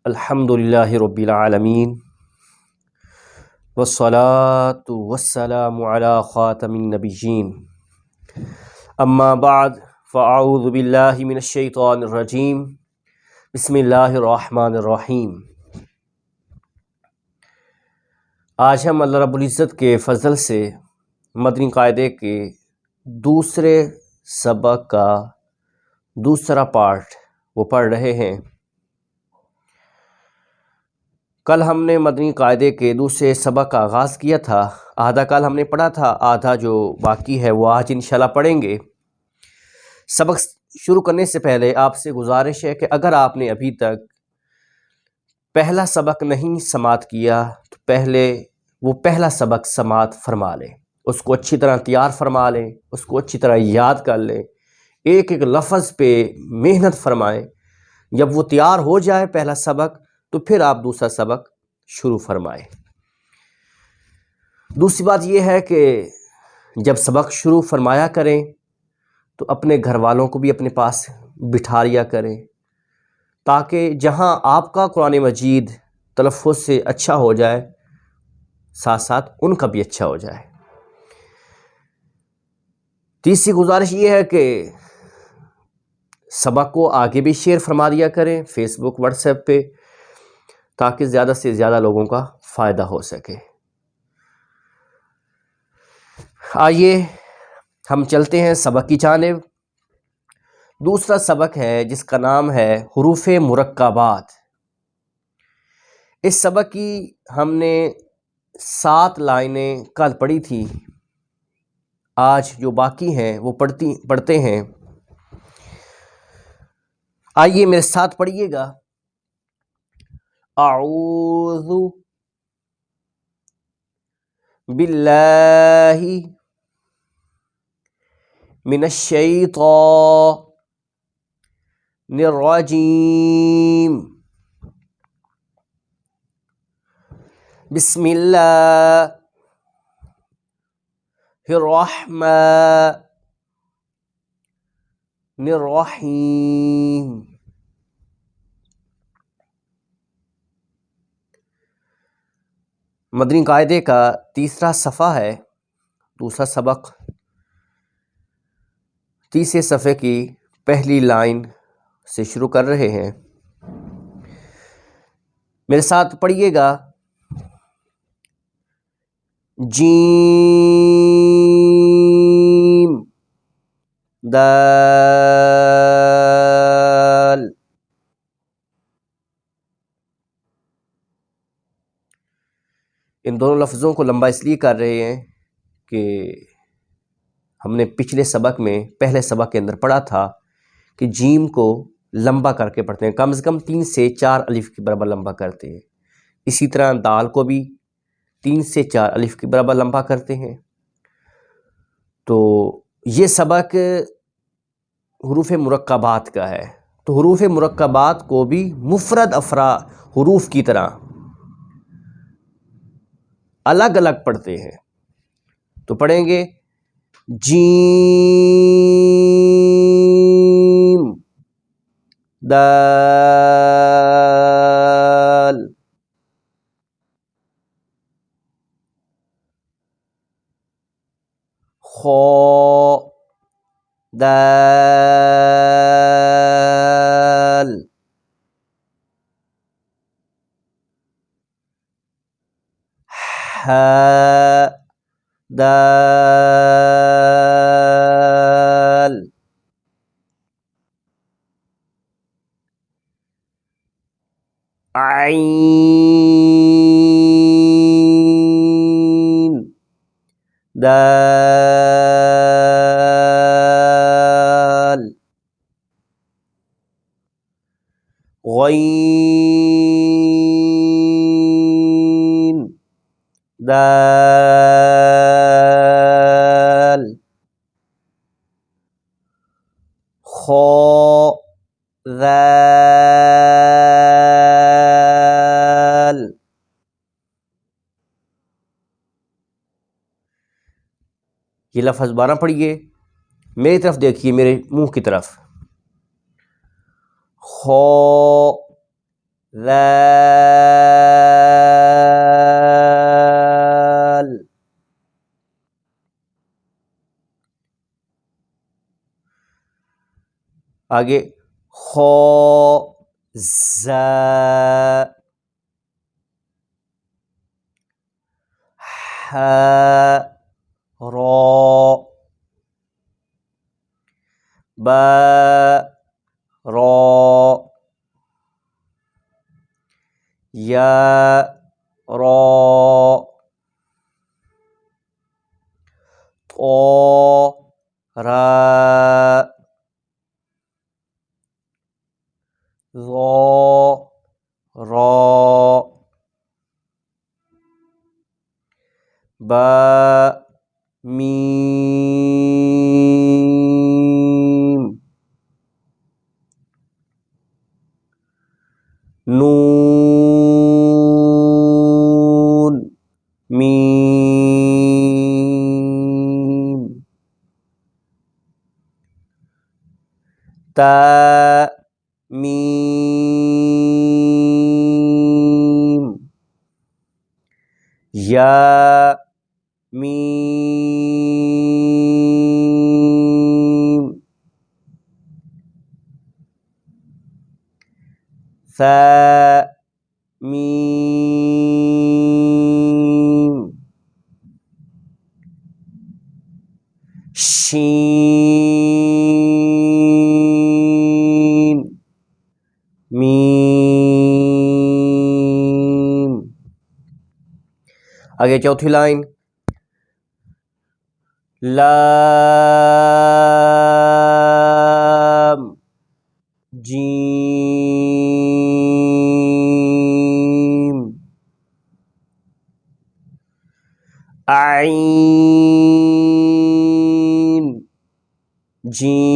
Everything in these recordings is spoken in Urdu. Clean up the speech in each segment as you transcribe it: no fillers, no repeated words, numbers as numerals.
الحمدللہ رب العالمین والصلاة والسلام علی خاتم النبیین اما بعد فاعوذ باللہ من الشیطان الرجیم بسم اللہ الرحمن الرحیم۔ آج ہم اللہ رب العزت کے فضل سے مدنی قاعدے کے دوسرے سبق کا دوسرا پارٹ وہ پڑھ رہے ہیں۔ کل ہم نے مدنی قاعدے کے دوسرے سبق کا آغاز کیا تھا، آدھا کل ہم نے پڑھا تھا، آدھا جو باقی ہے وہ آج انشاءاللہ پڑھیں گے۔ سبق شروع کرنے سے پہلے آپ سے گزارش ہے کہ اگر آپ نے ابھی تک پہلا سبق نہیں سماعت کیا تو پہلا سبق سماعت فرما لیں، اس کو اچھی طرح تیار فرما لیں، اس کو اچھی طرح یاد کر لیں، ایک ایک لفظ پہ محنت فرمائیں۔ جب وہ تیار ہو جائے پہلا سبق تو پھر آپ دوسرا سبق شروع فرمائیں۔ دوسری بات یہ ہے کہ جب سبق شروع فرمایا کریں تو اپنے گھر والوں کو بھی اپنے پاس بٹھا لیا کریں، تاکہ جہاں آپ کا قرآن مجید تلفظ سے اچھا ہو جائے ساتھ ساتھ ان کا بھی اچھا ہو جائے۔ تیسری گزارش یہ ہے کہ سبق کو آگے بھی شیئر فرما دیا کریں فیس بک واٹس ایپ پہ، تاکہ زیادہ سے زیادہ لوگوں کا فائدہ ہو سکے۔ آئیے ہم چلتے ہیں سبق کی جانب۔ دوسرا سبق ہے جس کا نام ہے حروف مرکبات۔ اس سبق کی ہم نے 7 لائنیں کل پڑھی تھی، آج جو باقی ہیں وہ پڑھتے ہیں۔ آئیے میرے ساتھ پڑھیے گا۔ اعوذ باللہ من الشیطان الرجیم، بسم اللہ الرحمن الرحیم۔ مدنی قاعدے کا تیسرا صفحہ ہے، دوسرا سبق تیسرے صفحے کی پہلی لائن سے شروع کر رہے ہیں۔ میرے ساتھ پڑھیے گا۔ جیم دال۔ ان دونوں لفظوں کو لمبا اس لیے کر رہے ہیں کہ ہم نے پچھلے سبق میں پہلے سبق کے اندر پڑھا تھا کہ جیم کو لمبا کر کے پڑھتے ہیں، کم سے کم 3 سے 4 الف کے برابر لمبا کرتے ہیں۔ اسی طرح دال کو بھی 3 سے 4 الف کے برابر لمبا کرتے ہیں۔ تو یہ سبق حروف مرکبات کا ہے، تو حروف مرکبات کو بھی مفرد حروف کی طرح الگ الگ پڑھتے ہیں۔ تو پڑھیں گے جیم دال، خا دال، حا دال، عین دال، غین دال، خا ذال۔ یہ لفظ دوبارہ پڑھیے، میری طرف دیکھیے، میرے منہ کی طرف۔ خا ذال. آگے خو زا ح را با را یا را طا را ظا را با میم نون میم تا میم یا میم ثا میم شین میم. آگے چوتھی لائن لام جیم عین جیم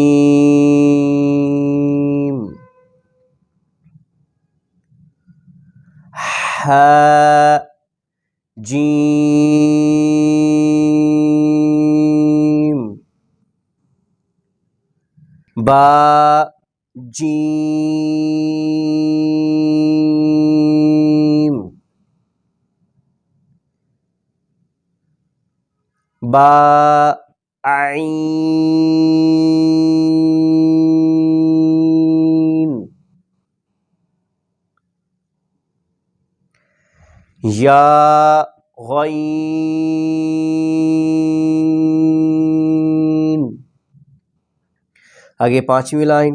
حا جیم با جیم با عین یا غین. آگے پانچویں لائن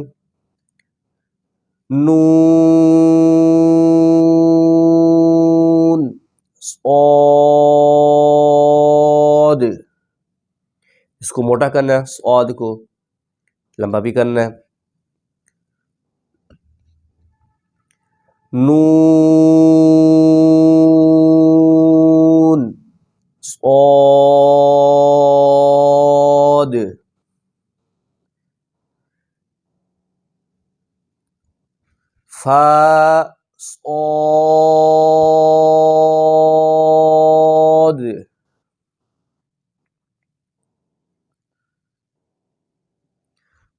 نون صاد. اس کو موٹا کرنا ہے، صاد کو لمبا بھی کرنا ہے. نون صاد فا صاد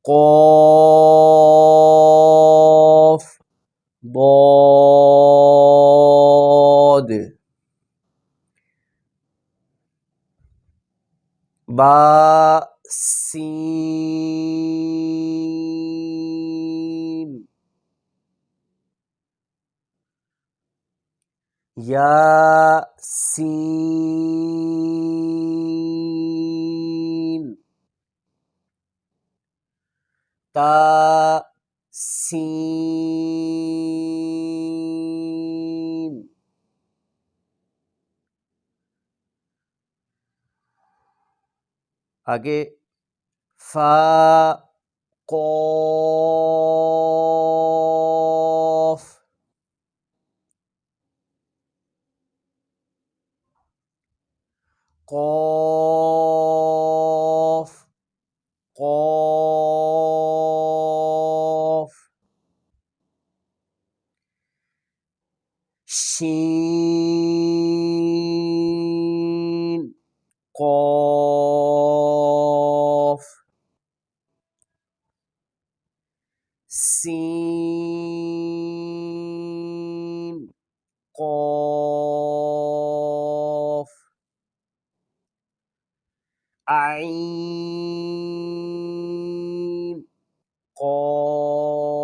قاف ضاد با سین یا سین تا سین آگے فا قاف قاف قاف شین قاف سین عین قاف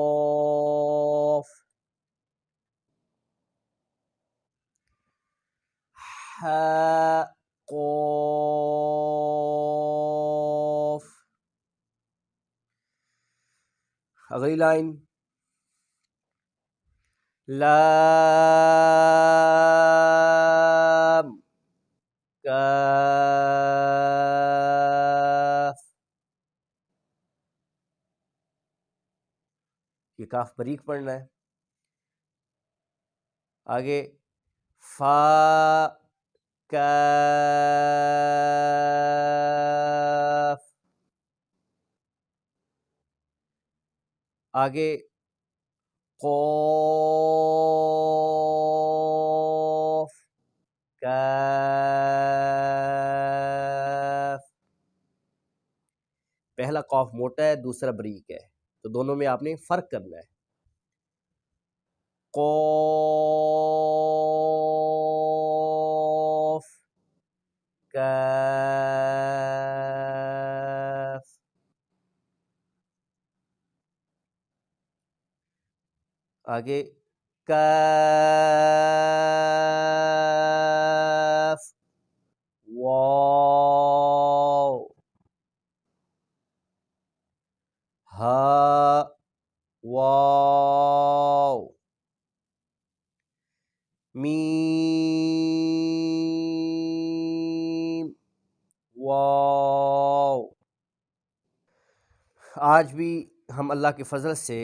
حاء قاف. اگلی لائن لام کاف. یہ کاف باریک پڑھنا ہے. آگے فا کاف. آگے قاف کاف. پہلا قاف موٹا ہے، دوسرا بریک ہے، تو دونوں میں آپ نے فرق کرنا ہے. قاف کاف. آگے کاف واو ہا واو میم واو. آج بھی ہم اللہ کے فضل سے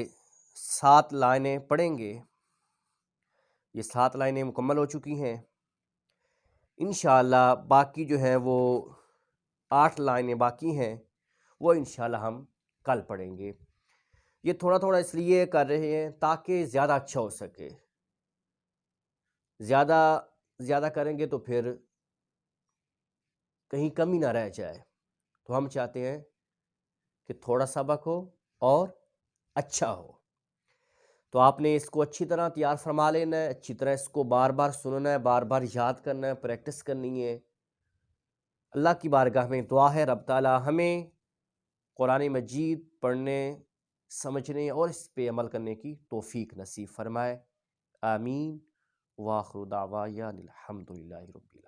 7 لائنیں پڑھیں گے. یہ 7 لائنیں مکمل ہو چکی ہیں. انشاءاللہ باقی جو ہیں وہ 8 لائنیں باقی ہیں، وہ انشاءاللہ ہم کل پڑھیں گے. یہ تھوڑا تھوڑا اس لیے کر رہے ہیں تاکہ زیادہ اچھا ہو سکے. زیادہ کریں گے تو پھر کہیں کمی نہ رہ جائے. تو ہم چاہتے ہیں کہ تھوڑا سبق ہو اور اچھا ہو. تو آپ نے اس کو اچھی طرح تیار فرما لینا ہے، اچھی طرح اس کو بار بار سننا ہے، بار بار یاد کرنا ہے، پریکٹس کرنی ہے. اللہ کی بارگاہ میں دعا ہے رب تعالی ہمیں قرآن مجید پڑھنے، سمجھنے اور اس پہ عمل کرنے کی توفیق نصیب فرمائے. آمین. وآخر دعوانا الحمدللہ رب العالمین.